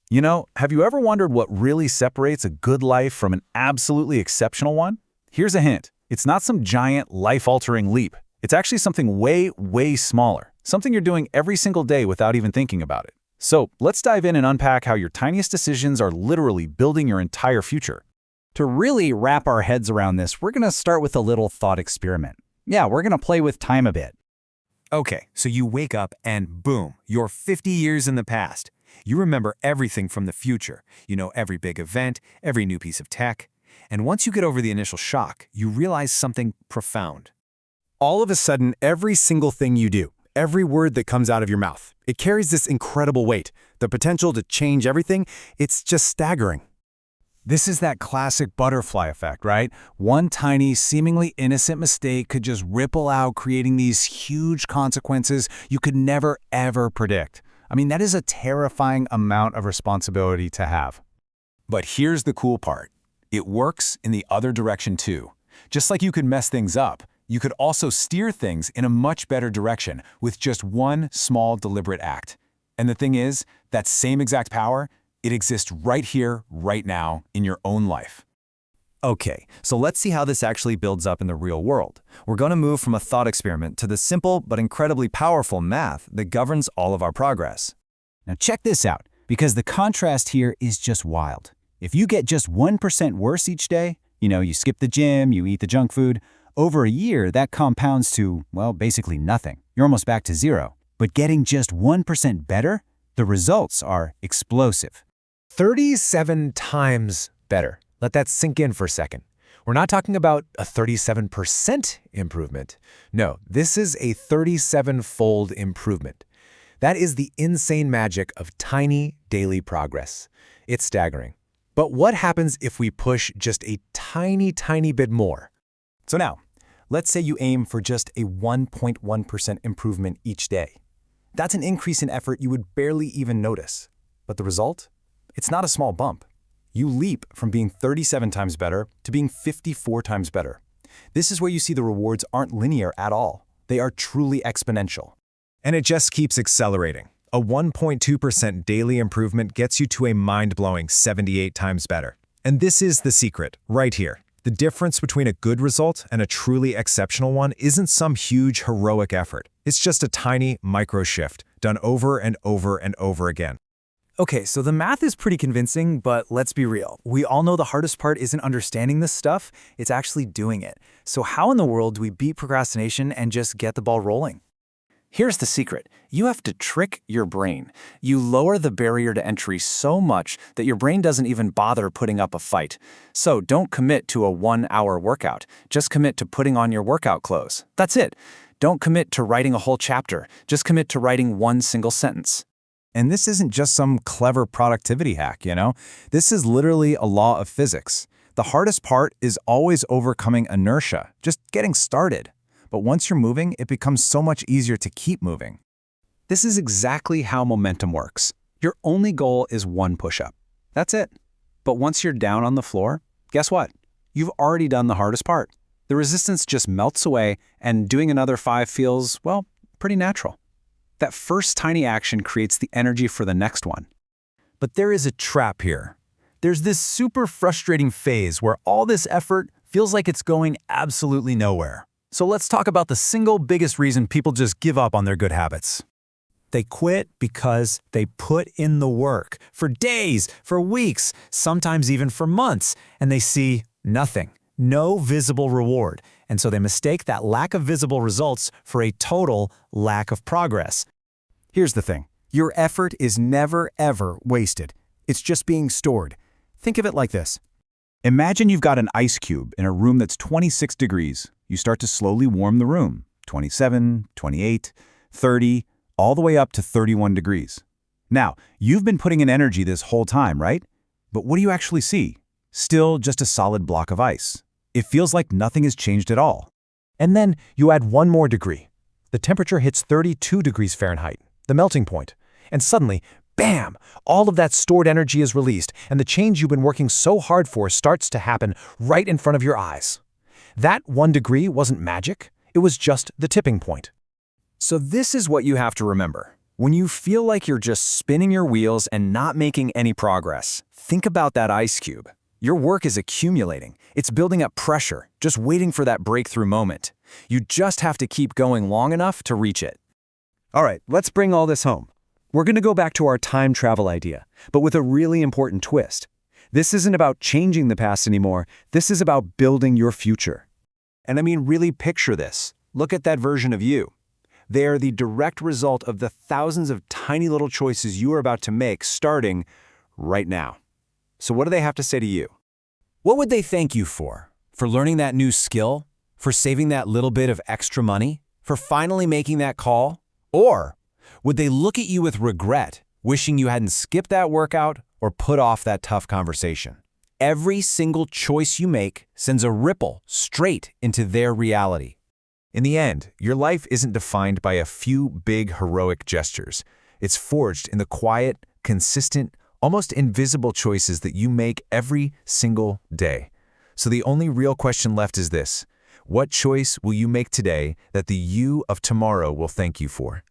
Have you ever wondered what really separates a good life from an absolutely exceptional one? Here's a hint. It's not some giant, life-altering leap. It's actually something way, way smaller. Something you're doing every single day without even thinking about it. So let's dive in and unpack how your tiniest decisions are literally building your entire future. To really wrap our heads around this, we're going to start with a little thought experiment. Yeah, we're going to play with time a bit. Okay, so you wake up and boom, you're 50 years in the past. You remember everything from the future. You know every big event, every new piece of tech. And once you get over the initial shock, you realize something profound. All of a sudden, every single thing you do, every word that comes out of your mouth, it carries this incredible weight. The potential to change everything, it's just staggering. This is that classic butterfly effect, right? One tiny, seemingly innocent mistake could just ripple out, creating these huge consequences you could never, ever predict. That is a terrifying amount of responsibility to have. But here's the cool part. It works in the other direction too. Just like you could mess things up, you could also steer things in a much better direction with just one small, deliberate act. And the thing is, that same exact power, it exists right here, right now, in your own life. Okay, so let's see how this actually builds up in the real world. We're going to move from a thought experiment to the simple but incredibly powerful math that governs all of our progress. Now check this out, because the contrast here is just wild. If you get just 1% worse each day, you skip the gym, you eat the junk food, over a year that compounds to, well, basically nothing. You're almost back to zero. But getting just 1% better, the results are explosive. 37 times better. Let that sink in for a second. We're not talking about a 37% improvement. No, this is a 37-fold improvement. That is the insane magic of tiny daily progress. It's staggering. But what happens if we push just a tiny, tiny bit more? So now, let's say you aim for just a 1.1% improvement each day. That's an increase in effort you would barely even notice. But the result? It's not a small bump. You leap from being 37 times better to being 54 times better. This is where you see the rewards aren't linear at all. They are truly exponential. And it just keeps accelerating. A 1.2% daily improvement gets you to a mind-blowing 78 times better. And this is the secret, right here. The difference between a good result and a truly exceptional one isn't some huge heroic effort. It's just a tiny micro shift done over and over and over again. Okay, so the math is pretty convincing, but let's be real. We all know the hardest part isn't understanding this stuff, it's actually doing it. So how in the world do we beat procrastination and just get the ball rolling? Here's the secret. You have to trick your brain. You lower the barrier to entry so much that your brain doesn't even bother putting up a fight. So don't commit to a 1-hour workout. Just commit to putting on your workout clothes. That's it. Don't commit to writing a whole chapter. Just commit to writing one single sentence. And this isn't just some clever productivity hack, This is literally a law of physics. The hardest part is always overcoming inertia, just getting started. But once you're moving, it becomes so much easier to keep moving. This is exactly how momentum works. Your only goal is one push-up. That's it. But once you're down on the floor, guess what? You've already done the hardest part. The resistance just melts away, and doing another 5 feels, well, pretty natural. That first tiny action creates the energy for the next one. But there is a trap here. There's this super frustrating phase where all this effort feels like it's going absolutely nowhere. So let's talk about the single biggest reason people just give up on their good habits. They quit because they put in the work for days, for weeks, sometimes even for months, and they see nothing, no visible reward. And so they mistake that lack of visible results for a total lack of progress. Here's the thing. Your effort is never, ever wasted. It's just being stored. Think of it like this. Imagine you've got an ice cube in a room that's 26 degrees. You start to slowly warm the room, 27, 28, 30, all the way up to 31 degrees. Now, you've been putting in energy this whole time, right? But what do you actually see? Still just a solid block of ice. It feels like nothing has changed at all. And then you add one more degree. The temperature hits 32 degrees Fahrenheit, the melting point. And suddenly, bam, all of that stored energy is released, and the change you've been working so hard for starts to happen right in front of your eyes. That 1 degree wasn't magic. It was just the tipping point. So this is what you have to remember. When you feel like you're just spinning your wheels and not making any progress, think about that ice cube. Your work is accumulating. It's building up pressure, just waiting for that breakthrough moment. You just have to keep going long enough to reach it. All right, let's bring all this home. We're going to go back to our time travel idea, but with a really important twist. This isn't about changing the past anymore. This is about building your future. And I mean, really picture this. Look at that version of you. They are the direct result of the thousands of tiny little choices you are about to make starting right now. So what do they have to say to you? What would they thank you for? For learning that new skill? For saving that little bit of extra money? For finally making that call? Or would they look at you with regret, wishing you hadn't skipped that workout or put off that tough conversation? Every single choice you make sends a ripple straight into their reality. In the end, your life isn't defined by a few big heroic gestures. It's forged in the quiet, consistent, almost invisible choices that you make every single day. So the only real question left is this: what choice will you make today that the you of tomorrow will thank you for?